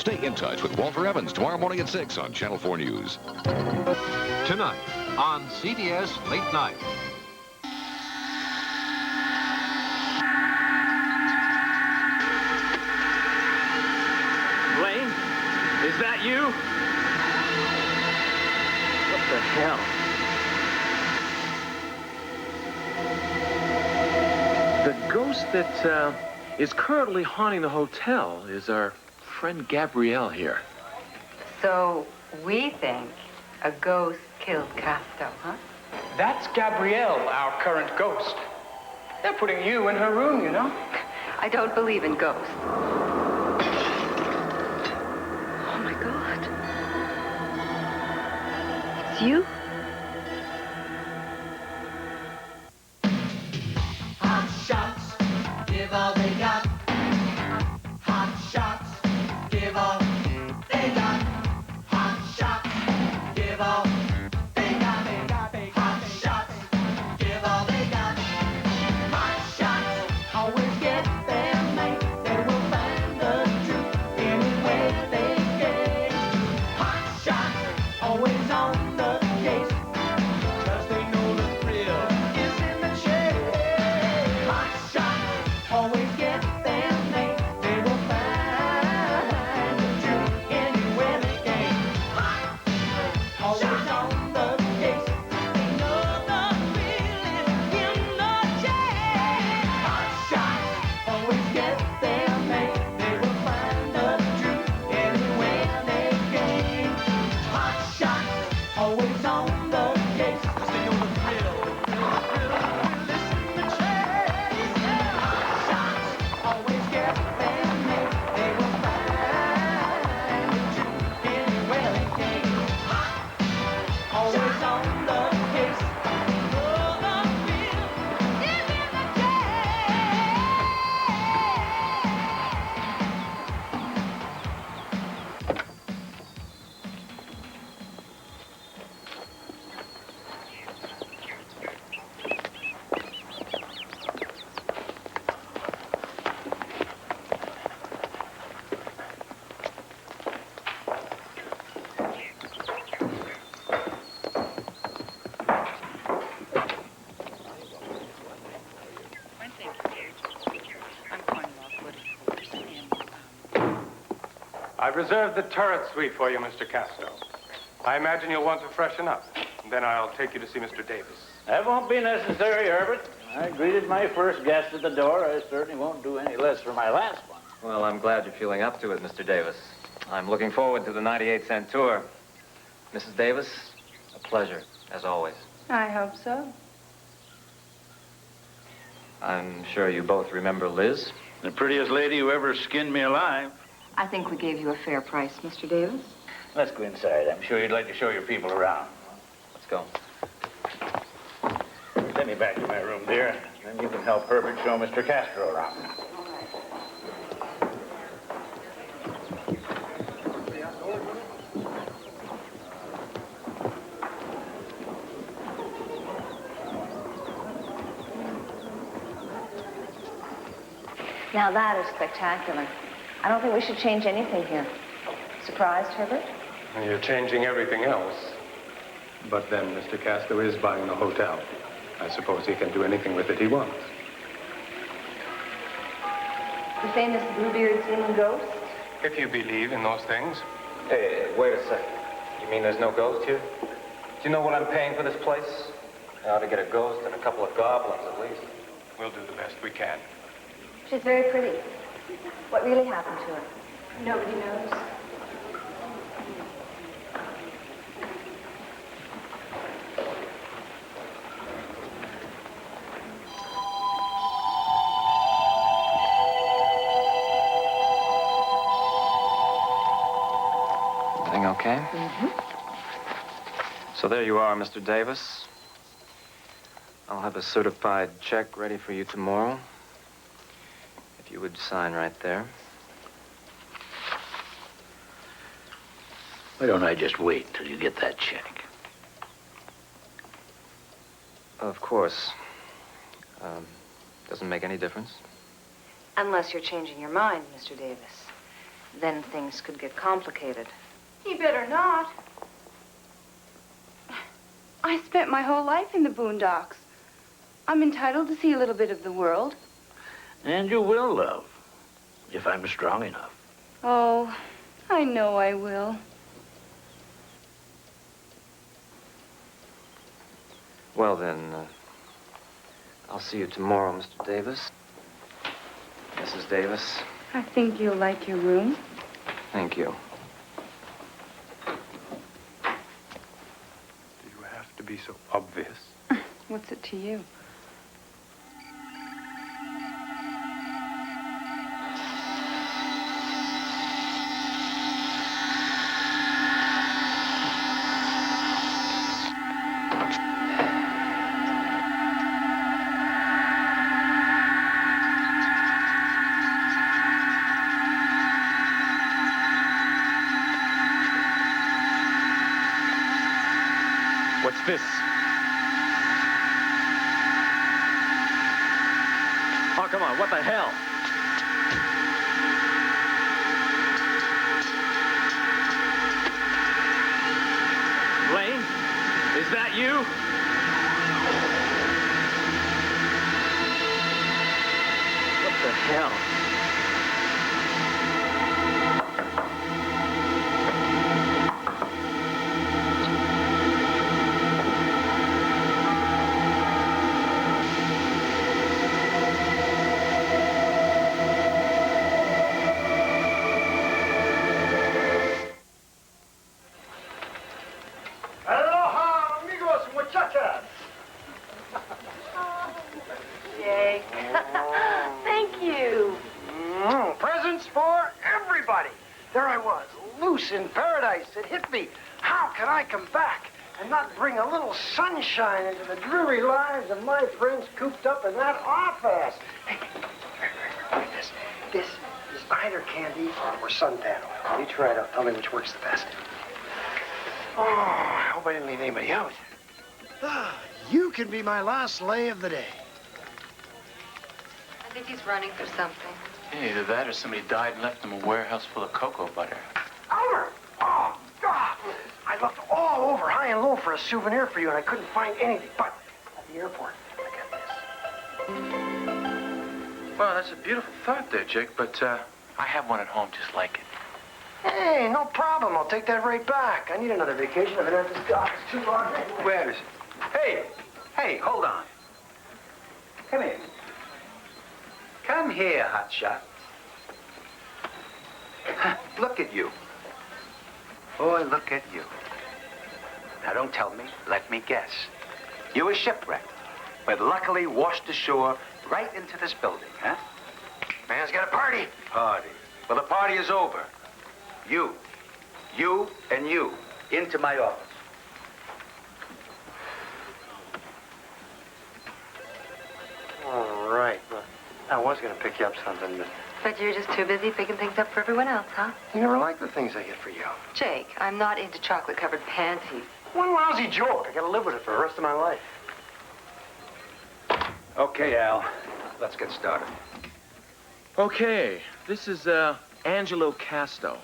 Stay in touch with Walter Evans tomorrow morning at 6 on Channel 4 News. Tonight on CBS Late Night. Blaine, is that you? What the hell? The ghost that is currently haunting the hotel is our friend Gabrielle here. So we think a ghost killed Casto, huh? That's Gabrielle, our current ghost. They're putting you in her room, you know. I don't believe in ghosts. Oh, my God. It's you? Hot shots, give all they got. Hot shots, give all they got. Hot shots, give all they got. Hot shots, give all they got. Hot shots, always get their mate. They will find the truth anyway they get. Hot shots, always on the case. 'Cause they know the thrill is in the chase. Hot shots, always get their mate. They will find the truth anywhere they can. Hot, always on the case. They know the thrill is in the chase. Hot shots, always get their mate. They will find the truth anywhere they can. Hot shots, always on the case. 'Cause they know the thrill is in the chase. Hot shots, always get their mate. They will find the truth anywhere they can. Hot, always on the case. They know the thrill is in the chase. I've reserved the turret suite for you, Mr. Casto. I imagine you'll want to freshen up. Then I'll take you to see Mr. Davis. That won't be necessary, Herbert. I greeted my first guest at the door. I certainly won't do any less for my last one. Well, I'm glad you're feeling up to it, Mr. Davis. I'm looking forward to the 98-cent tour. Mrs. Davis, a pleasure, as always. I hope so. I'm sure you both remember Liz. The prettiest lady who ever skinned me alive. I think we gave you a fair price, Mr. Davis. Let's go inside. I'm sure you'd like to show your people around. Let's go. Send me back to my room, dear. Then you can help Herbert show Mr. Castro around. Now that is spectacular. I don't think we should change anything here. Surprised, Herbert? You're changing everything else. But then Mr. Casto is buying the hotel. I suppose he can do anything with it he wants. The famous Bluebeard seen ghost? If you believe in those things. Hey, wait a second. You mean there's no ghost here? Do you know what I'm paying for this place? I ought to get a ghost and a couple of goblins at least. We'll do the best we can. She's very pretty. What really happened to her? Nobody knows. Everything okay? Mm-hmm. So there you are, Mr. Davis. I'll have a certified check ready for you tomorrow. If you would sign right there. Why don't I just wait till you get that check? Of course. Doesn't make any difference. Unless you're changing your mind, Mr. Davis. then things could get complicated. He better not. I spent my whole life in the boondocks. I'm entitled to see a little bit of the world. And you will, love, if I'm strong enough. Oh, I know I will. Well, then, I'll see you tomorrow, Mr. Davis. Mrs. Davis. I think you'll like your room. Thank you. Do you have to be so obvious? What's it to you? What's this? Oh, come on, what the hell? Lane? Is that you? What the hell? Jake. Thank you. Presents for everybody. There I was, loose in paradise. It hit me. How can I come back and not bring a little sunshine into the dreary lives of my friends cooped up in that office? Hey, this. This is either candy or suntan oil. You try it out. Tell me which works the best. Oh, I hope I didn't leave anybody out. You can be my last lay of the day. I think he's running for something. Yeah, either that or somebody died and left him a warehouse full of cocoa butter. Elmer! Oh, God! I looked all over, high and low, for a souvenir for you, and I couldn't find anything. But at the airport, I got this. Well, that's a beautiful thought there, Jake, but I have one at home just like it. Hey, no problem. I'll take that right back. I need another vacation. I've been at this office too long. Where is it? Hey, hold on. Come here. Come here, hotshot. Look at you. Boy, look at you. Now, don't tell me. Let me guess. You were shipwrecked, but luckily washed ashore right into this building, huh? Man's got a party. Party. Well, the party is over. You, and you, into my office. All right. Well, I was going to pick you up something, but... But you're just too busy picking things up for everyone else, huh? You never like the things I get for you. Jake, I'm not into chocolate-covered panties. One lousy joke. I got to live with it for the rest of my life. Okay, Al. Let's get started. Okay, this is Angelo Casto.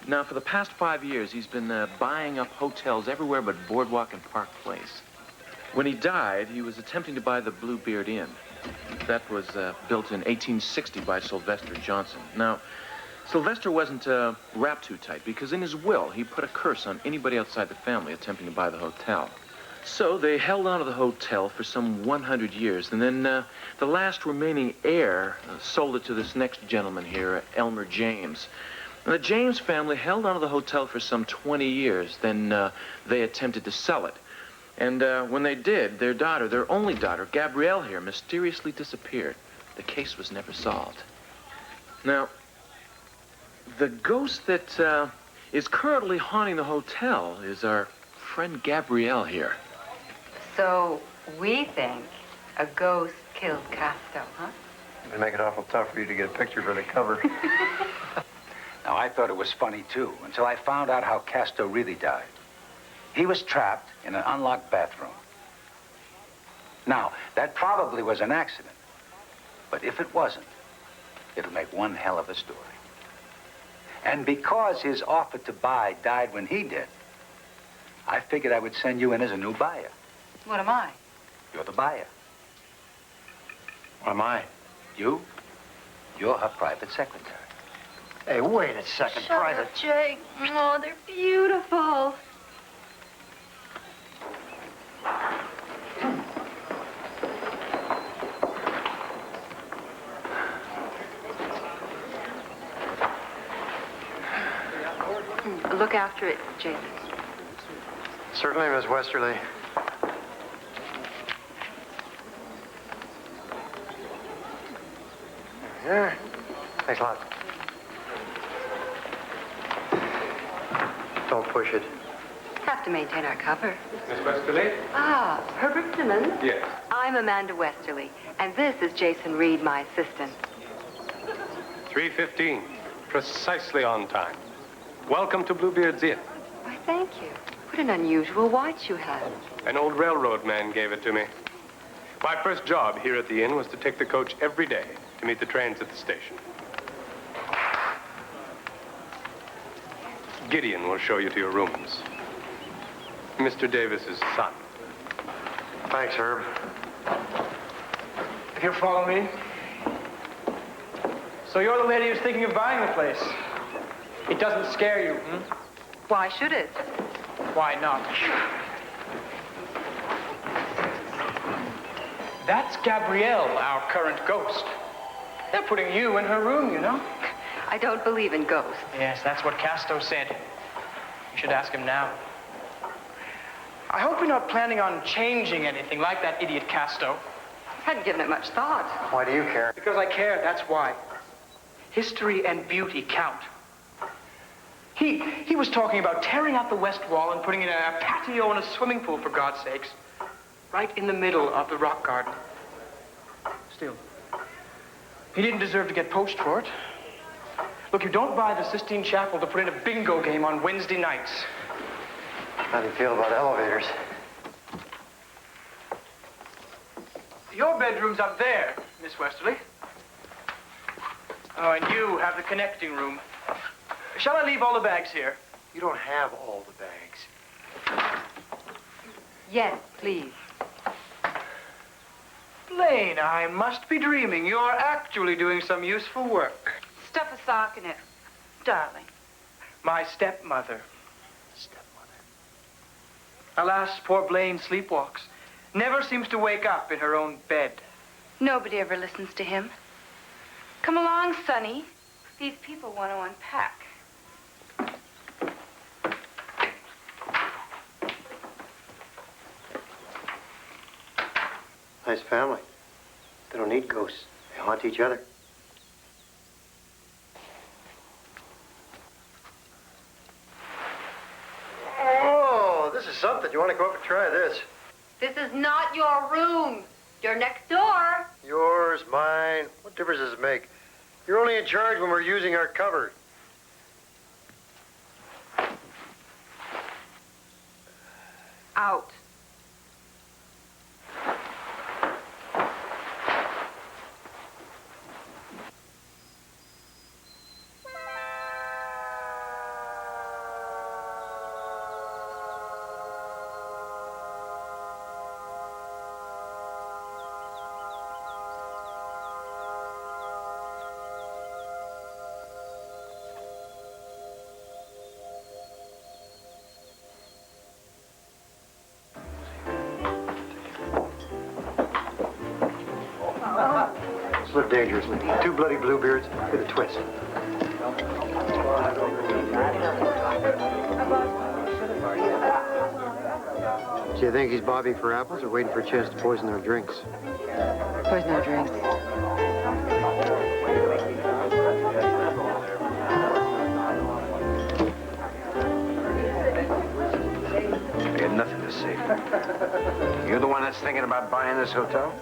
Now, for the past 5 years, he's been buying up hotels everywhere but Boardwalk and Park Place. When he died, he was attempting to buy the Bluebeard Inn. That was built in 1860 by Sylvester Johnson. Now, Sylvester wasn't wrapped too tight because in his will, he put a curse on anybody outside the family attempting to buy the hotel. So they held on to the hotel for some 100 years, and then the last remaining heir sold it to this next gentleman here, Elmer James. And the James family held on to the hotel for some 20 years. Then they attempted to sell it. And when they did, their daughter, their only daughter, Gabrielle here, mysteriously disappeared. The case was never solved. Now, the ghost that is currently haunting the hotel is our friend Gabrielle here. So we think a ghost killed Casto, huh? It'd make it awful tough for you to get a picture for the cover. Now, I thought it was funny, too, until I found out how Casto really died. He was trapped in an unlocked bathroom. Now, that probably was an accident. But if it wasn't, it'll make one hell of a story. And because his offer to buy died when he did, I figured I would send you in as a new buyer. What am I? You're the buyer. What am I? You're her private secretary. Hey, wait a second, Shut Private. up, Jake. Oh, they're beautiful. Look after it, Jason. Certainly, Miss Westerly. Yeah. Thanks a lot. Don't push it. Have to maintain our cover. Miss Westerly? Ah, Herbert Simmons. Yes. I'm Amanda Westerly, and this is Jason Reed, my assistant. 3:15. Precisely on time. Welcome to Bluebeard's Inn. Why, thank you. What an unusual watch you have. An old railroad man gave it to me. My first job here at the inn was to take the coach every day to meet the trains at the station. Gideon will show you to your rooms. Mr. Davis's son. Thanks, Herb. If you'll follow me. So you're the lady who's thinking of buying the place. It doesn't scare you, hmm? Why should it? Why not? That's Gabrielle, our current ghost. They're putting you in her room, you know. I don't believe in ghosts. Yes, that's what Casto said. You should ask him now. I hope you're not planning on changing anything like that idiot Casto. Hadn't given it much thought. Why do you care? Because I care, that's why. History and beauty count. He was talking about tearing out the west wall and putting in a patio and a swimming pool, for God's sakes. Right in the middle of the rock garden. Still, he didn't deserve to get poached for it. Look, you don't buy the Sistine Chapel to put in a bingo game on Wednesday nights. How do you feel about elevators? Your bedroom's up there, Miss Westerly. Oh, and you have the connecting room. Shall I leave all the bags here? You don't have all the bags. Yes, please. Blaine, I must be dreaming. You're actually doing some useful work. Stuff a sock in it, darling. My stepmother. Alas, poor Blaine sleepwalks. Never seems to wake up in her own bed. Nobody ever listens to him. Come along, Sonny. These people want to unpack. Nice family. They don't need ghosts. They haunt each other. Oh, this is something. You want to go up and try this? This is not your room. You're next door. Yours, mine. What difference does it make? You're only in charge when we're using our cover. Out. Slip dangerously. Two bloody Bluebeards with a twist. Do you think he's bobbing for apples or waiting for a chance to poison our drinks? Poison our drinks. You had nothing to say. You're the one that's thinking about buying this hotel?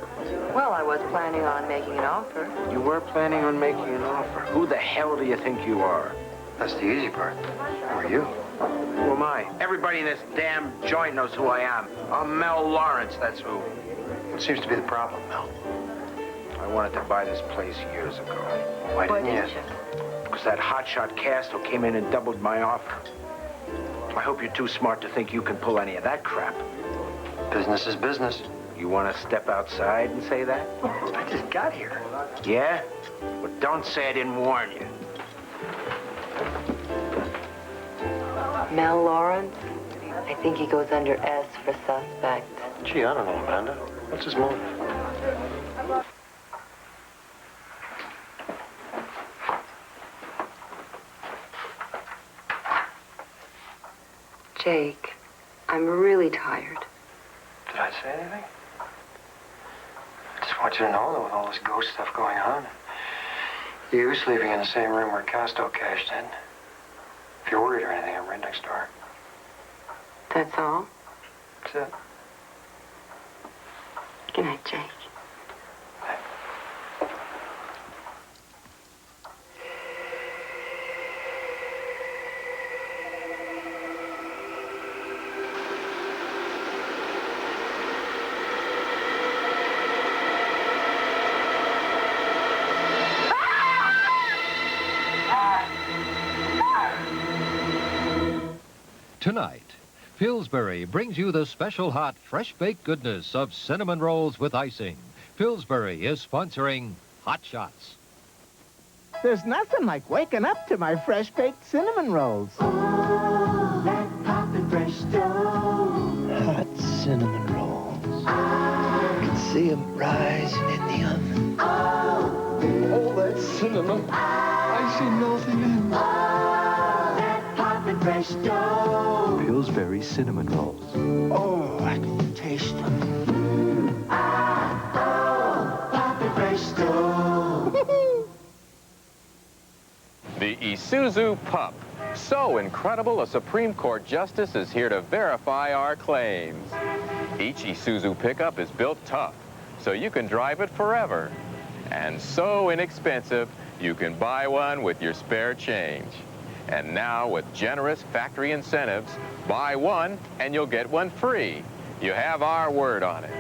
Well, I was planning on making an offer. You were planning on making an offer. Who the hell do you think you are? That's the easy part. Who are you? Who am I? Everybody in this damn joint knows who I am. I'm Mel Lawrence, that's who. What seems to be the problem, Mel? I wanted to buy this place years ago. Why didn't you? Because that hotshot Castro came in and doubled my offer. I hope you're too smart to think you can pull any of that crap. Business is business. You want to step outside and say that? I just got here. Yeah? Well, don't say I didn't warn you. Mel Lawrence? I think he goes under S for suspect. Gee, I don't know, Amanda. What's his motive? Jake, I'm really tired. Did I say anything? I just want you to know that with all this ghost stuff going on, you sleeping in the same room where Casto cashed in. If you're worried or anything, I'm right next door. That's all? That's it. Good night, Jake. Tonight, Pillsbury brings you the special hot, fresh-baked goodness of cinnamon rolls with icing. Pillsbury is sponsoring Hot Shots. There's nothing like waking up to my fresh-baked cinnamon rolls. Oh, that poppin' fresh dough. Hot cinnamon rolls. I can see them rising in the oven. Oh, that cinnamon. I see nothing in. that poppin' fresh dough. Pillsbury cinnamon rolls. Oh, I can taste them. Poppin' fresh dough. The Isuzu Pup. So incredible, a Supreme Court justice is here to verify our claims. Each Isuzu pickup is built tough, so you can drive it forever. And so inexpensive, you can buy one with your spare change. And now, with generous factory incentives, buy one and you'll get one free. You have our word on it.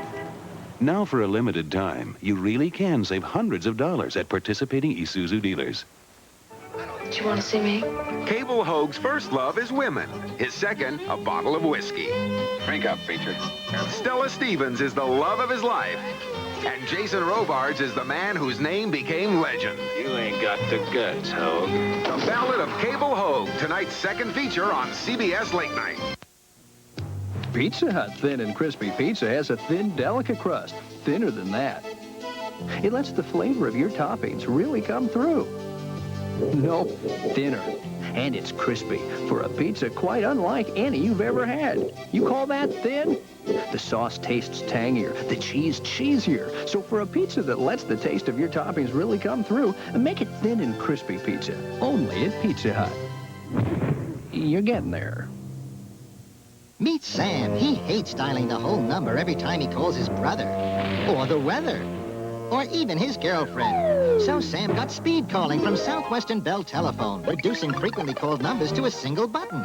Now, for a limited time, you really can save hundreds of dollars at participating Isuzu dealers. Do you want to see me? Cable Hoag's first love is women. His second, a bottle of whiskey. Drink up, feature. Stella Stevens is the love of his life. And Jason Robards is the man whose name became legend. You ain't got the guts, Hoag. The Ballad of Cable Hoag, tonight's second feature on CBS Late Night. Pizza Hut Thin and Crispy Pizza has a thin, delicate crust, thinner than that. It lets the flavor of your toppings really come through. No, thinner. And it's crispy for a pizza quite unlike any you've ever had. You call that thin? The sauce tastes tangier, the cheese cheesier. So for a pizza that lets the taste of your toppings really come through, make it thin and crispy pizza. Only at Pizza Hut. You're getting there. Meet Sam. He hates dialing the whole number every time he calls his brother, or the weather, or even his girlfriend. So Sam got speed calling from Southwestern Bell Telephone, reducing frequently called numbers to a single button.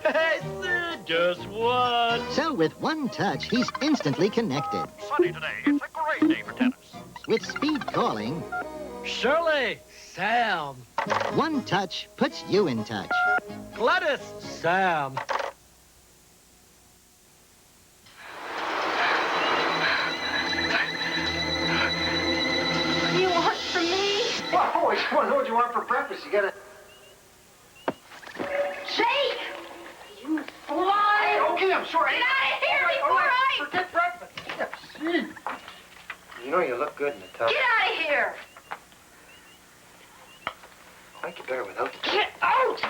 Hey, Sid, just one. So with one touch, he's instantly connected. Sunny today. It's a great day for tennis. With speed calling, Shirley, Sam. one touch puts you in touch. Gladys, Sam. What do you want from me? Well, holy smokes, what do you want for breakfast? You gotta... Jake! You fly! Hey, okay, I'm sorry. Get out of here before I... Forget breakfast. Yeah, you know you look good in the tub. Get out of here! I think you better without the... Get out!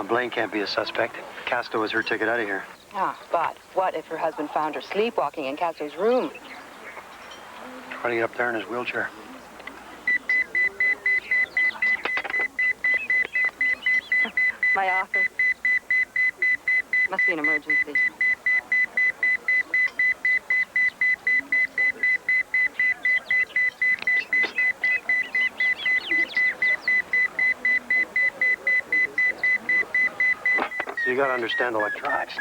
Blaine can't be a suspect. Casto was her ticket out of here. Ah, but what if her husband found her sleepwalking in Casto's room? Trying to get up there in his wheelchair. My office. Must be an emergency. So you gotta understand electronics.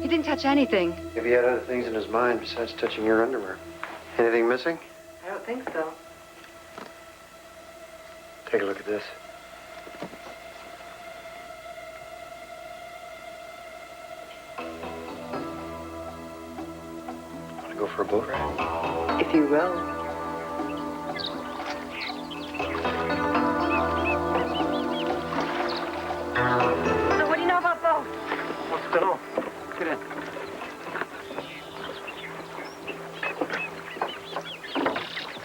He didn't touch anything. If he had other things in his mind besides touching your underwear. Anything missing? I don't think so. Take a look at this. Want to go for a boat ride? If you will. So what do you know about boats? What's going on? Get in.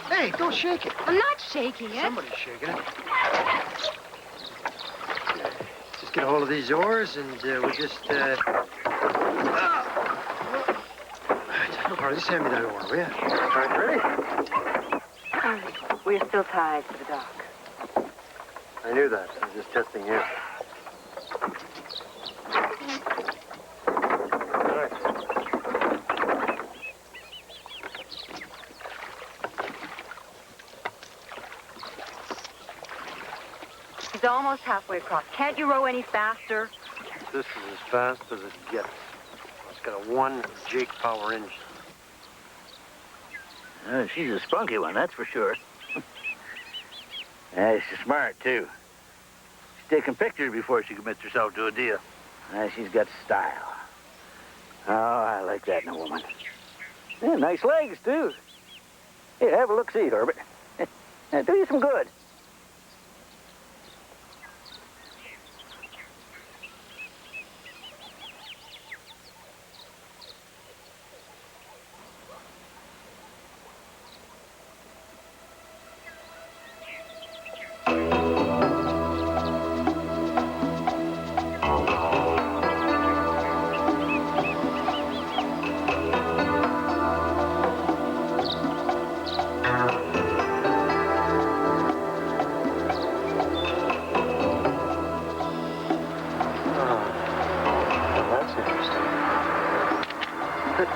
Hey, don't shake it. I'm not shaking it. Somebody's shaking it. Just get a hold of these oars and we'll just, All right, just hand me that oar, will you? All right, ready? We're still tied to the dock. I knew that. I was just testing you. He's almost halfway across. Can't you row any faster? This is as fast as it gets. It's got a 1 Jake power engine. She's a spunky one, that's for sure. She's smart, too. She's taking pictures before she commits herself to a deal. She's got style. Oh, I like that in a woman. Yeah, nice legs, too. Here, have a look-see, Herbert. Do you some good.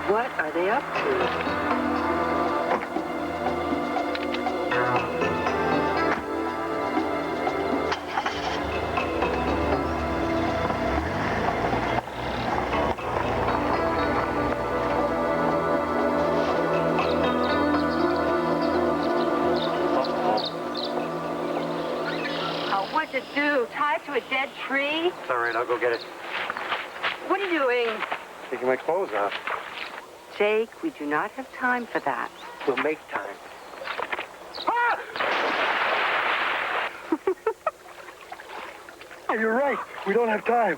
What are they up to? Oh, what'd you do? Tied to a dead tree? It's all right, I'll go get it. What are you doing? Taking my clothes off. Jake, we do not have time for that. We'll make time. Oh, you're right. We don't have time.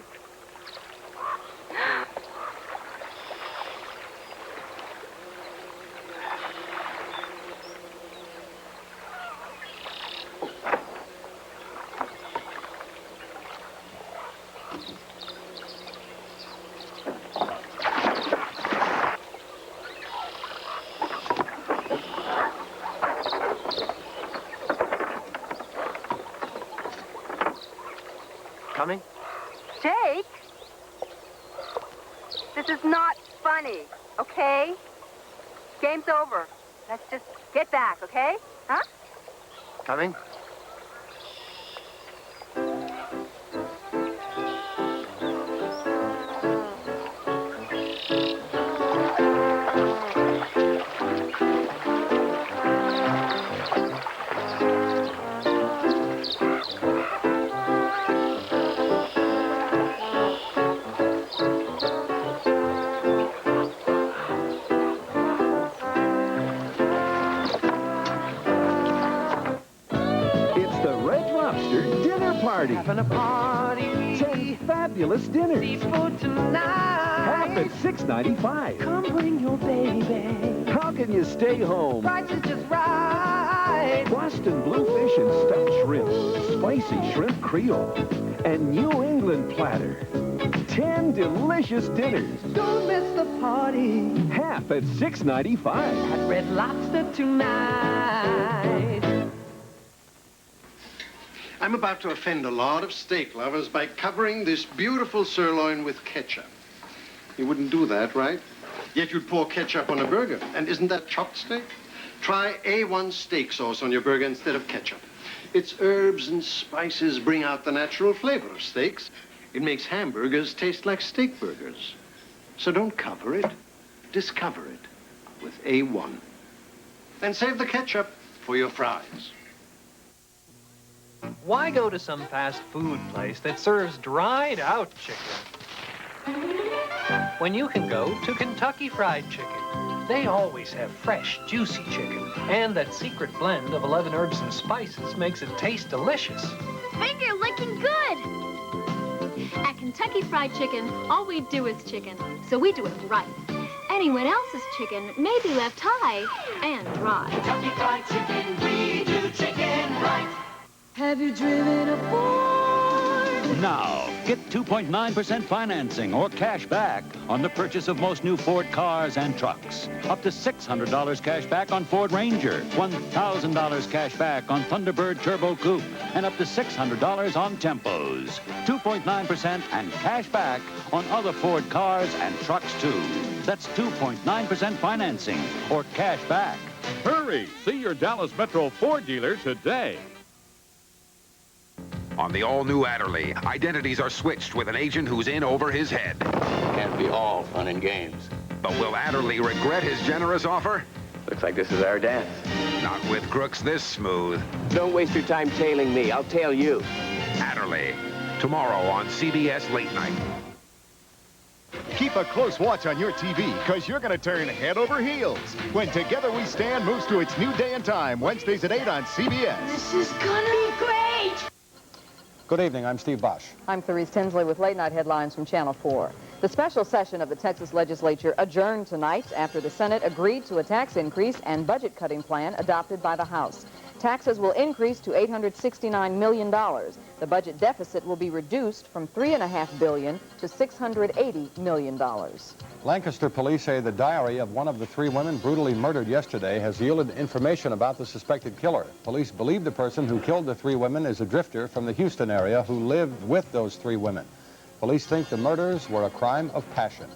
Coming? Jake? This is not funny, okay? Game's over. Let's just get back, okay? Huh? Coming? party. Having a party. 10 fabulous dinners. Seafood tonight. Half at $6.95. Come bring your baby. How can you stay home? Price is just right. Boston bluefish and stuffed shrimp. Spicy shrimp creole. And New England platter. 10 delicious dinners. Don't miss the party. Half at $6.95. At Red Lobster tonight. I'm about to offend a lot of steak lovers by covering this beautiful sirloin with ketchup. You wouldn't do that, right? Yet you'd pour ketchup on a burger. And isn't that chopped steak? Try A1 steak sauce on your burger instead of ketchup. Its herbs and spices bring out the natural flavor of steaks. It makes hamburgers taste like steak burgers. So don't cover it, discover it with A1. And save the ketchup for your fries. Why go to some fast food place that serves dried out chicken when you can go to Kentucky Fried Chicken? They always have fresh, juicy chicken, and that secret blend of 11 herbs and spices makes it taste delicious. Finger licking good! At Kentucky Fried Chicken, all we do is chicken, so we do it right. Anyone else's chicken may be left high and dry. Kentucky Fried Chicken, we do chicken right. Have you driven a Ford? Now, get 2.9% financing or cash back on the purchase of most new Ford cars and trucks. Up to $600 cash back on Ford Ranger, $1,000 cash back on Thunderbird Turbo Coupe, and up to $600 on Tempos. 2.9% and cash back on other Ford cars and trucks, too. That's 2.9% financing or cash back. Hurry! See your Dallas Metro Ford dealer today. On the all-new Adderley, identities are switched with an agent who's in over his head. Can't be all fun and games. But will Adderley regret his generous offer? Looks like this is our dance. Not with crooks this smooth. Don't waste your time tailing me. I'll tail you. Adderley, tomorrow on CBS Late Night. Keep a close watch on your TV, because you're going to turn head over heels when Together We Stand moves to its new day and time, Wednesdays at 8 on CBS. This is gonna be great! Good evening, I'm Steve Bosch. I'm Therese Tinsley with Late Night Headlines from Channel 4. The special session of the Texas legislature adjourned tonight after the Senate agreed to a tax increase and budget-cutting plan adopted by the House. Taxes will increase to $869 million. The budget deficit will be reduced from $3.5 billion to $680 million. Lancaster police say the diary of one of the 3 women brutally murdered yesterday has yielded information about the suspected killer. Police believe the person who killed the 3 women is a drifter from the Houston area who lived with those 3 women. Police think the murders were a crime of passion.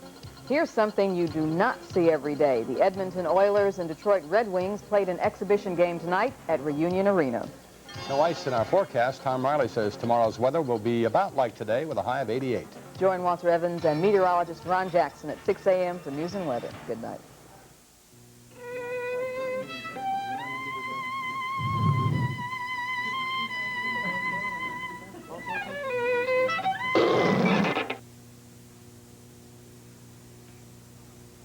Here's something you do not see every day. The Edmonton Oilers and Detroit Red Wings played an exhibition game tonight at Reunion Arena. No ice in our forecast. Tom Riley says tomorrow's weather will be about like today with a high of 88. Join Walter Evans and meteorologist Ron Jackson at 6 a.m. for news and weather. Good night.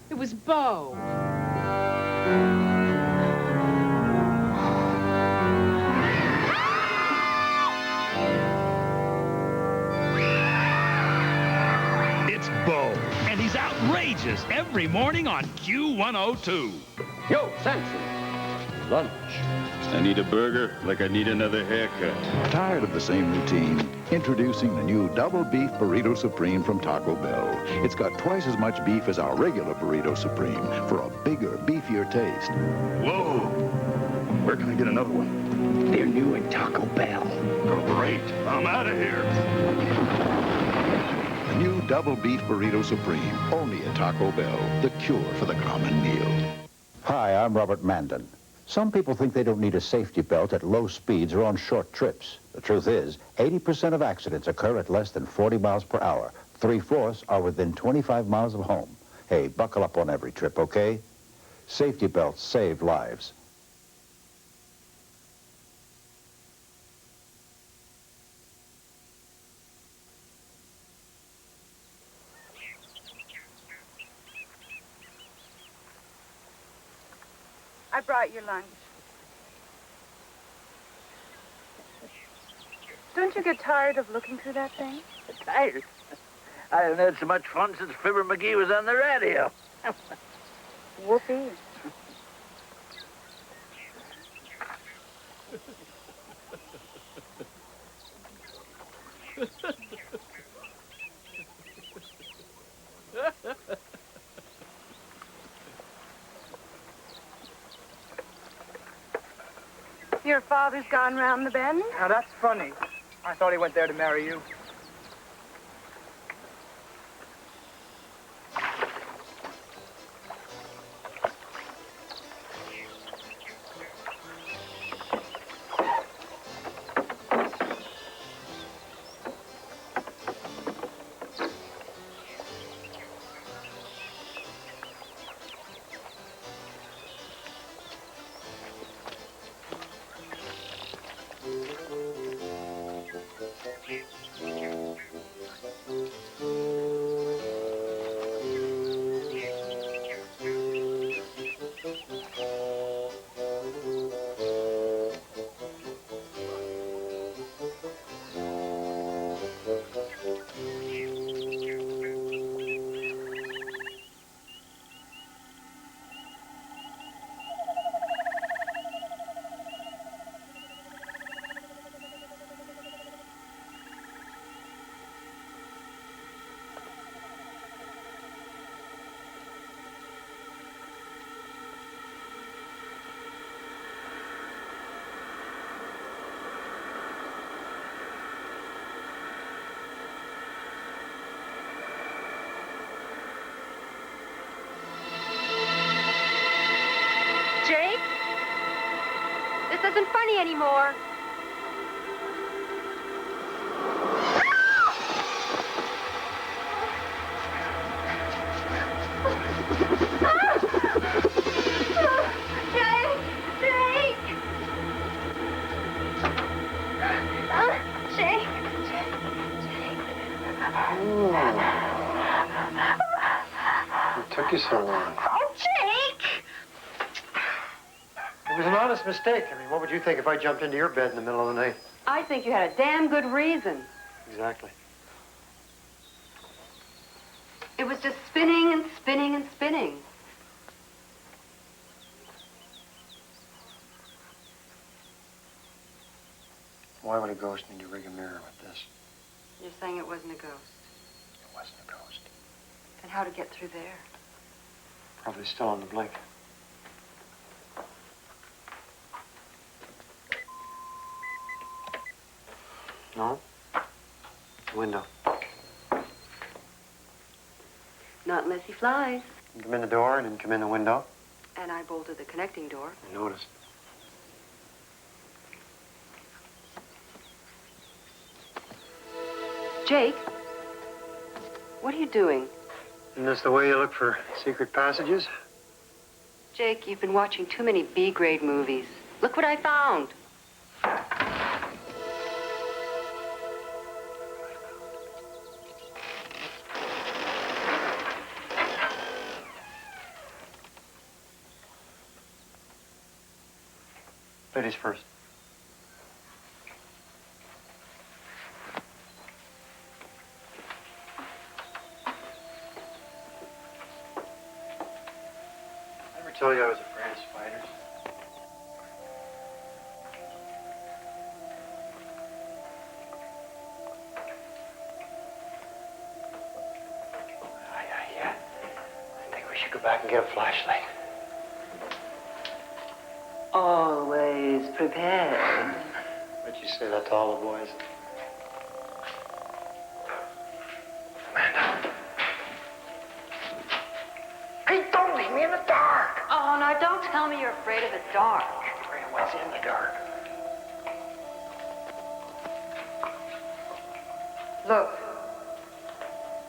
It was Bo. It's Bo, and he's outrageous every morning on Q102. Yo, Samson. Lunch. I need a burger like I need another haircut. Tired of the same routine? Introducing the new Double Beef Burrito Supreme from Taco Bell. It's got twice as much beef as our regular Burrito Supreme for a bigger, beefier taste. Whoa! Where can I get another one? They're new at Taco Bell. Great! I'm out of here. The new Double Beef Burrito Supreme, only at Taco Bell. The cure for the common meal. Hi, I'm Robert Mandan. Some people think they don't need a safety belt at low speeds or on short trips. The truth is, 80% of accidents occur at less than 40 miles per hour. 3/4 are within 25 miles of home. Hey, buckle up on every trip, okay? Safety belts save lives. I brought your lunch. Do Don't you get tired of looking through that thing? Tired? I haven't had so much fun since Fibber McGee was on the radio. Whoopee. Your father's gone round the bend? Now, that's funny. I thought he went there to marry you. Jake? This isn't funny anymore. What took you so long? Oh, Jake! It was an honest mistake. I mean, what would you think if I jumped into your bed in the middle of the night? I think you had a damn good reason. Exactly. It was just spinning and spinning and spinning. Why would a ghost need to rig a mirror with this? You're saying it wasn't a ghost. It wasn't a ghost. Then how to get through there? Probably still on the blink. No? Window. Not unless he flies. You come in the door and then come in the window. And I bolted the connecting door. I noticed. Jake, what are you doing? Isn't this the way you look for secret passages? Jake, you've been watching too many B-grade movies. Look what I found. Ladies first. I ever tell you I was afraid of spiders? Yeah. I think we should go back and get a flashlight. Always prepared. Bet you say that to all the boys. Amanda. Hey, don't leave me in the dark. Oh, now don't tell me you're afraid of the dark. I'm afraid of what's in the dark. Look,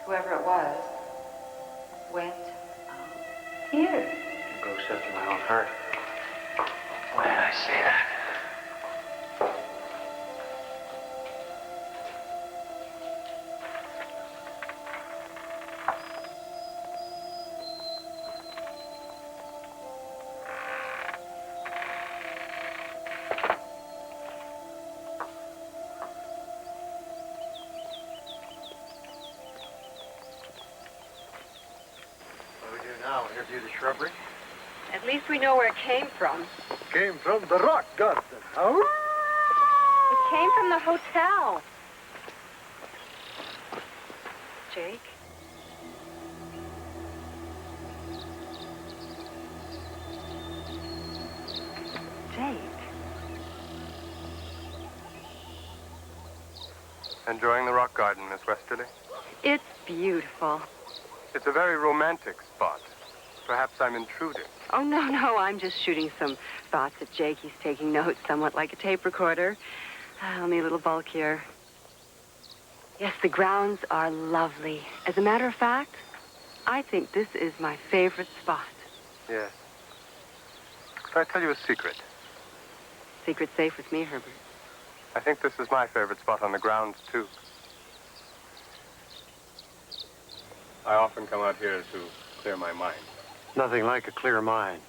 whoever it was went out here. A ghost after my own heart. Why did I say that? near the shrubbery. At least we know where it came from. Came from the rock garden. Oh. It came from the hotel. Jake? Jake? Enjoying the rock garden, Miss Westerly? It's beautiful. It's a very romantic spot. Perhaps I'm intruding. Oh, no, I'm just shooting some thoughts at Jake. He's taking notes somewhat like a tape recorder, only a little bulkier. Yes, the grounds are lovely. As a matter of fact, I think this is my favorite spot. Yes. Can I tell you a secret? Secret safe with me, Herbert. I think this is my favorite spot on the grounds, too. I often come out here to clear my mind. Nothing like a clear mind.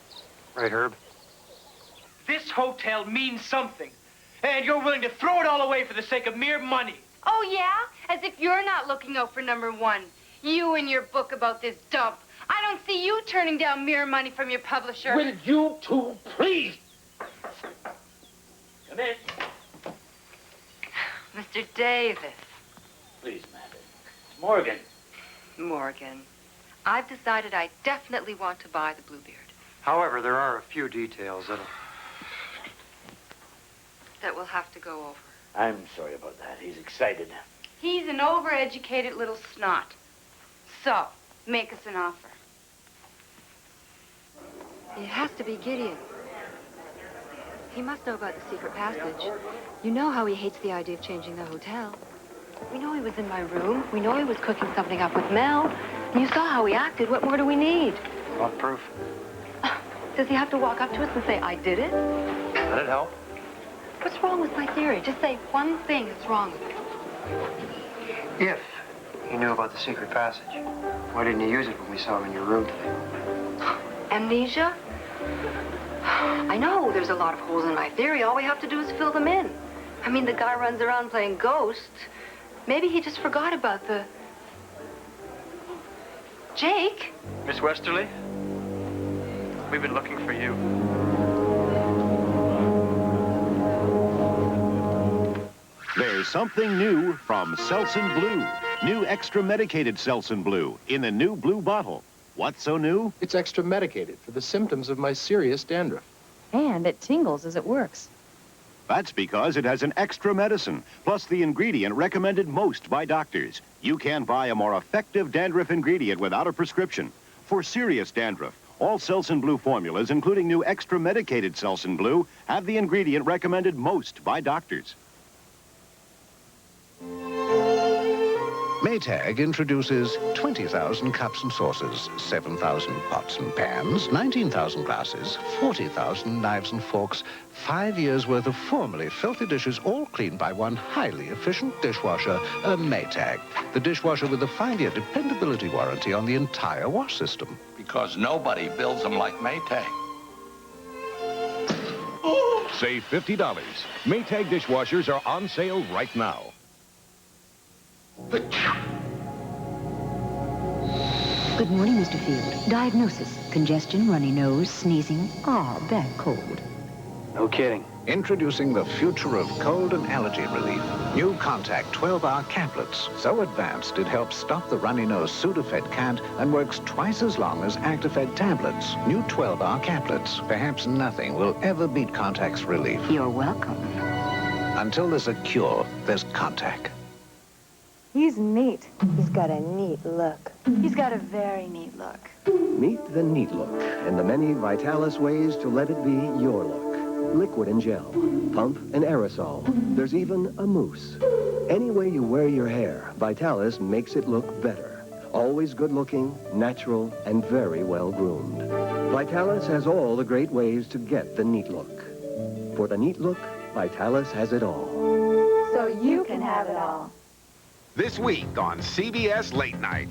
Right, Herb? This hotel means something. And you're willing to throw it all away for the sake of mere money. Oh, yeah? As if you're not looking out for number one. You and your book about this dump. I don't see you turning down mere money from your publisher. Will you two please? Come in. Mr. Davis. Please, madam. It's Morgan. Morgan, I've decided I definitely want to buy the Bluebeard. However, there are a few details That we'll have to go over. I'm sorry about that. He's excited. He's an overeducated little snot. So, make us an offer. It has to be Gideon. He must know about the secret passage. You know how he hates the idea of changing the hotel. We know he was in my room. We know he was cooking something up with Mel. And you saw how he acted. What more do we need? What proof? Does he have to walk up to us and say, I did it? That'd help. What's wrong with my theory? Just say one thing that's wrong with it. If he knew about the secret passage, why didn't he use it when we saw him in your room today? Amnesia? I know there's a lot of holes in my theory. All we have to do is fill them in. I mean, the guy runs around playing ghost. Maybe he just forgot about the... Jake? Miss Westerly? We've been looking for you. There's something new from Selsun Blue. New extra medicated Selsun Blue in the new blue bottle. What's so new? It's extra medicated for the symptoms of my serious dandruff. And it tingles as it works. That's because it has an extra medicine, plus the ingredient recommended most by doctors. You can't buy a more effective dandruff ingredient without a prescription. For serious dandruff, all Selsun Blue formulas, including new extra medicated Selsun Blue, have the ingredient recommended most by doctors. Maytag introduces 20,000 cups and saucers, 7,000 pots and pans, 19,000 glasses, 40,000 knives and forks, 5 years' worth of formerly filthy dishes, all cleaned by one highly efficient dishwasher, a Maytag. The dishwasher with a 5-year dependability warranty on the entire wash system. Because nobody builds them like Maytag. Save $50. Maytag dishwashers are on sale right now. Good morning, Mr. Field. Diagnosis: congestion, runny nose, sneezing, bad cold. No kidding. Introducing the future of cold and allergy relief. New Contact 12-hour caplets. So advanced it helps stop the runny nose Sudafed can't and works twice as long as Actifed tablets. New 12-hour caplets. Perhaps nothing will ever beat Contact's relief. You're welcome. Until there's a cure, there's Contact. He's neat. He's got a neat look. He's got a very neat look. Meet the neat look and the many Vitalis ways to let it be your look. Liquid and gel, pump and aerosol. There's even a mousse. Any way you wear your hair, Vitalis makes it look better. Always good looking, natural, and very well groomed. Vitalis has all the great ways to get the neat look. For the neat look, Vitalis has it all. So you can have it all. This week on CBS Late Night.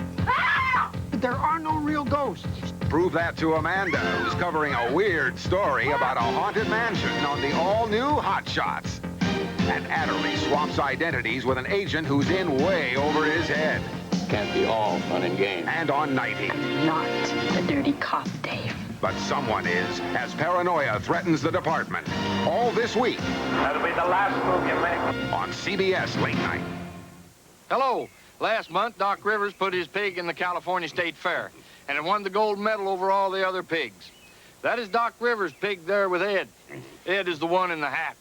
There are no real ghosts. Prove that to Amanda, who's covering a weird story about a haunted mansion on the all-new Hot Shots. And Adderley swaps identities with an agent who's in way over his head. Can't be all fun and games. And on 90. Not the dirty cop, Dave. But someone is, as paranoia threatens the department. All this week. That'll be the last move you make. On CBS Late Night. Hello. Last month, Doc Rivers put his pig in the California State Fair, and it won the gold medal over all the other pigs. That is Doc Rivers' pig there with Ed. Ed is the one in the hat.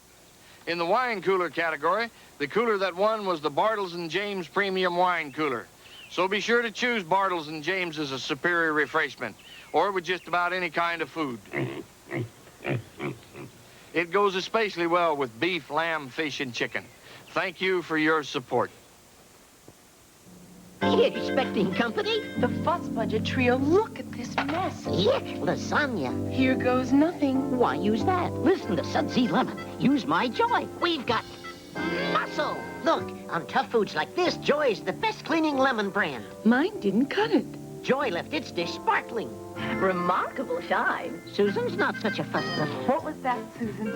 In the wine cooler category, the cooler that won was the Bartles and James Premium Wine Cooler. So be sure to choose Bartles and James as a superior refreshment, or with just about any kind of food. It goes especially well with beef, lamb, fish, and chicken. Thank you for your support. Expecting company? The Fuss Budget Trio, look at this mess. Yuck, lasagna. Here goes nothing. Why use that? Listen to Sudsy Lemon. Use my Joy. We've got muscle. Look, on tough foods like this, Joy is the best cleaning lemon brand. Mine didn't cut it. Joy left its dish sparkling. Remarkable shine. Susan's not such a fussler. What was that, Susan?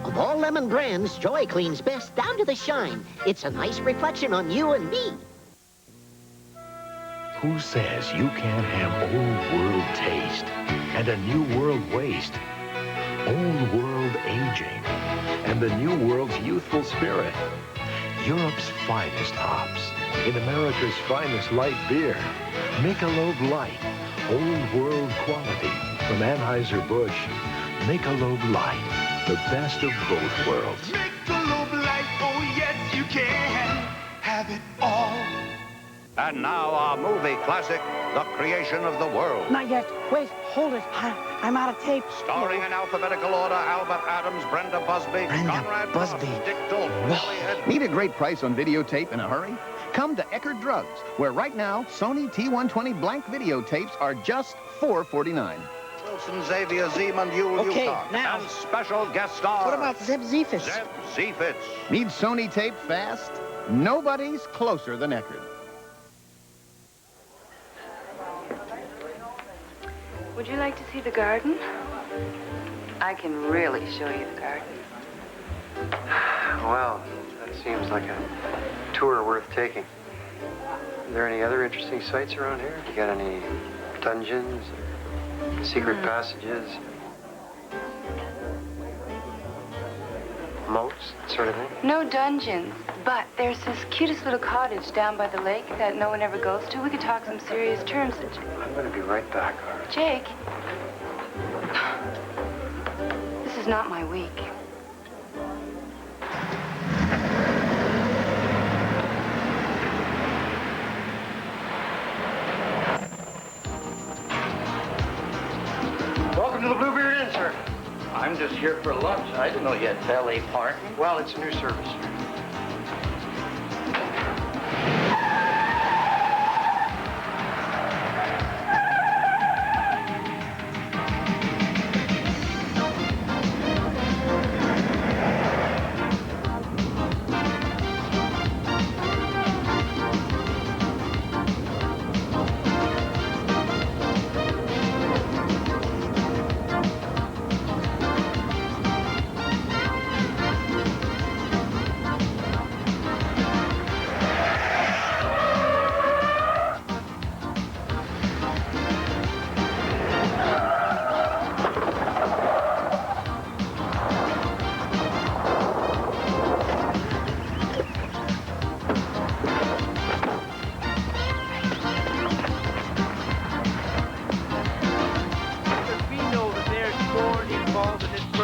Of all lemon brands, Joy cleans best down to the shine. It's a nice reflection on you and me. Who says you can't have old world taste and a new world waste? Old world aging and the new world's youthful spirit. Europe's finest hops in America's finest light beer. Michelob Light, old world quality from Anheuser-Busch. Michelob Light, the best of both worlds. Michelob Light, oh yes you can have it all. And now our movie classic, The Creation of the World. Not yet. Wait, hold it. I'm out of tape. Starring in alphabetical order, Albert Adams, Brenda Busby, Conrad Busby. Ross, Dick Dalton, Billy Edwards. Need a great price on videotape in a hurry? Come to Eckerd Drugs, where right now, Sony T120 blank videotapes are just $4.49. Wilson, Xavier, Zeman, Yule, Okay, Utah. now. And special guest star. What about Zeb Zephys? Zeb Zephys. Need Sony tape fast? Nobody's closer than Eckerd. Would you like to see the garden? I can really show you the garden. Well, that seems like a tour worth taking. Are there any other interesting sights around here? You got any dungeons, secret passages, moats, that sort of thing? No dungeons, but there's this cutest little cottage down by the lake that no one ever goes to. We could talk some serious terms. I'm going to be right back, all right? Jake, this is not my week. Welcome to the Bluebeard Inn, sir. I'm just here for lunch. I didn't know you had valet parking. Well, it's a new service.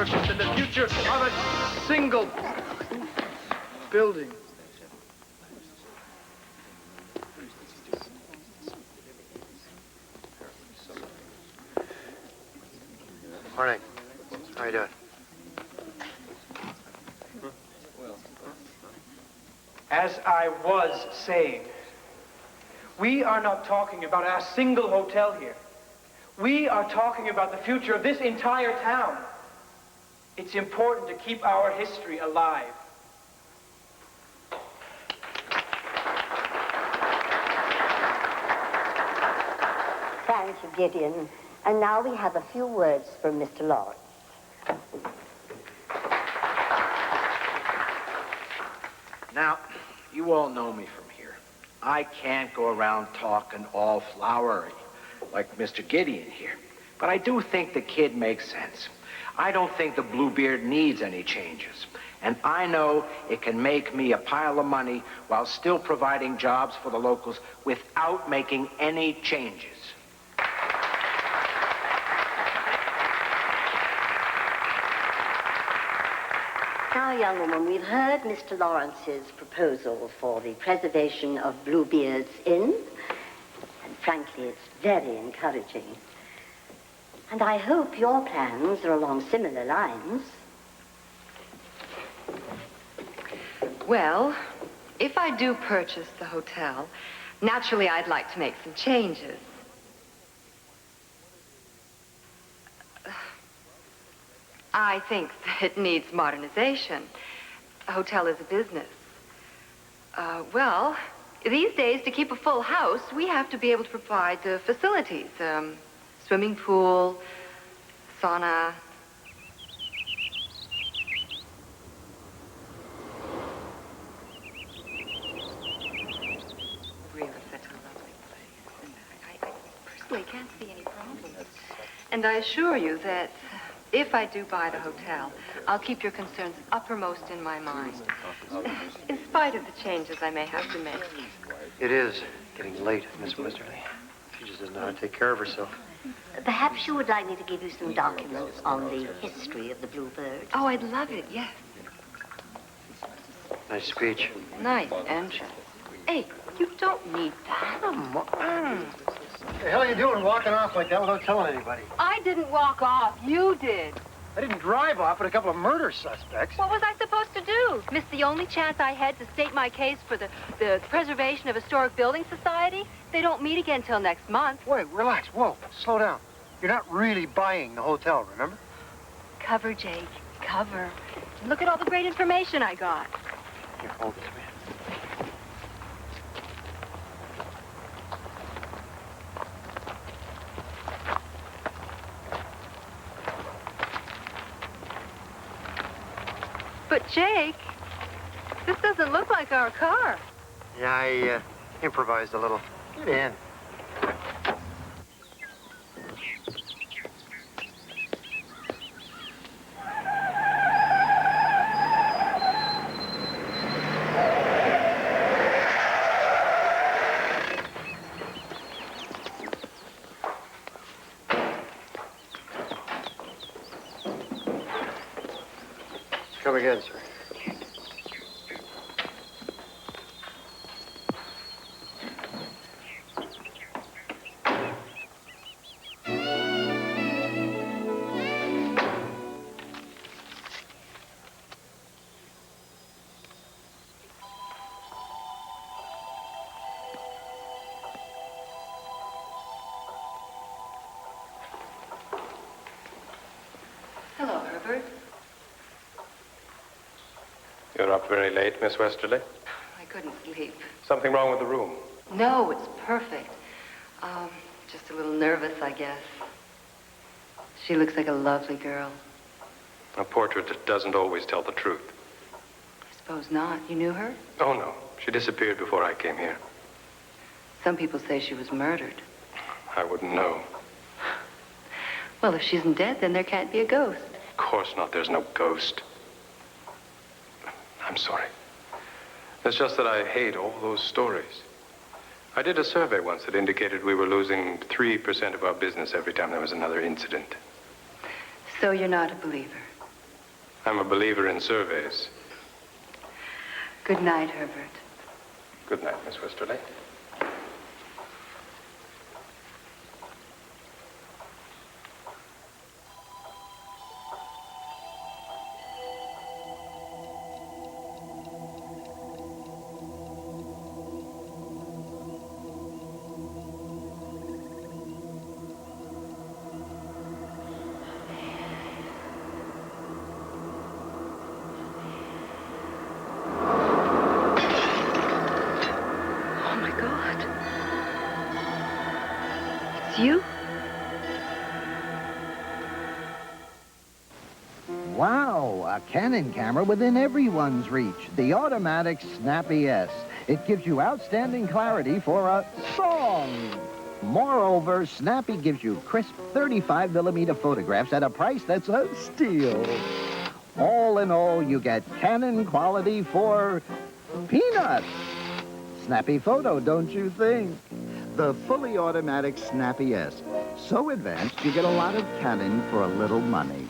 And the future of a single building. Morning. How are you doing? As I was saying, we are not talking about a single hotel here. We are talking about the future of this entire town. It's important to keep our history alive. Thank you, Gideon. And now we have a few words from Mr. Lawrence. Now, you all know me from here. I can't go around talking all flowery like Mr. Gideon here. But I do think the kid makes sense. I don't think the Bluebeard needs any changes. And I know it can make me a pile of money while still providing jobs for the locals without making any changes. Now, young woman, we've heard Mr. Lawrence's proposal for the preservation of Bluebeard's Inn. And frankly, it's very encouraging. And I hope your plans are along similar lines. Well, if I do purchase the hotel, naturally I'd like to make some changes. I think it needs modernization. A hotel is a business. Well, these days, to keep a full house, we have to be able to provide facilities. Swimming pool, sauna. Really such a lovely place. And I personally can't see any problems. And I assure you that if I do buy the hotel, I'll keep your concerns uppermost in my mind, in spite of the changes I may have to make. It is getting late, Miss Westerly. She just doesn't know how to take care of herself. Perhaps you would like me to give you some documents on the history of the Bluebird. Oh, I'd love it, yes. Nice speech. Nice entrance. Hey, you don't need that. Come on. What the hell are you doing walking off like that without telling anybody? I didn't walk off. You did. I didn't drive off with a couple of murder suspects. What was I supposed to do? Miss the only chance I had to state my case for the preservation of Historic Building Society? They don't meet again till next month. Wait, relax. Whoa, slow down. You're not really buying the hotel, remember? Cover, Jake. Cover. Look at all the great information I got. Here, hold this, man. But, Jake, this doesn't look like our car. Yeah, I improvised a little. Get in. Come again, sir. Hello, Herbert. You're up very late, Miss Westerly. I couldn't sleep. Something wrong with the room? No, it's perfect. Just a little nervous, I guess. She looks like a lovely girl. A portrait that doesn't always tell the truth. I suppose not. You knew her? Oh, no. She disappeared before I came here. Some people say she was murdered. I wouldn't know. Well, if she isn't dead, then there can't be a ghost. Of course not. There's no ghost. I'm sorry. It's just that I hate all those stories. I did a survey once that indicated we were losing 3% of our business every time there was another incident. So you're not a believer? I'm a believer in surveys. Good night, Herbert. Good night, Miss Westerly. You? Wow, a Canon camera within everyone's reach. The automatic Snappy S. It gives you outstanding clarity for a song. Moreover, Snappy gives you crisp 35mm photographs at a price that's a steal. All in all, you get Canon quality for peanuts. Snappy photo, don't you think? The fully automatic Snappy S. So advanced, you get a lot of Canon for a little money.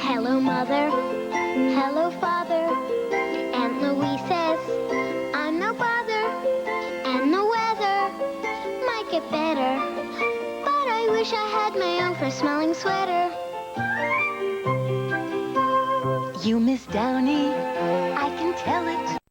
Hello, Mother. Hello, Father. Aunt Louise says I'm no bother. And the weather might get better. But I wish I had my own first-smelling sweater. You Miss Downey, I can tell it.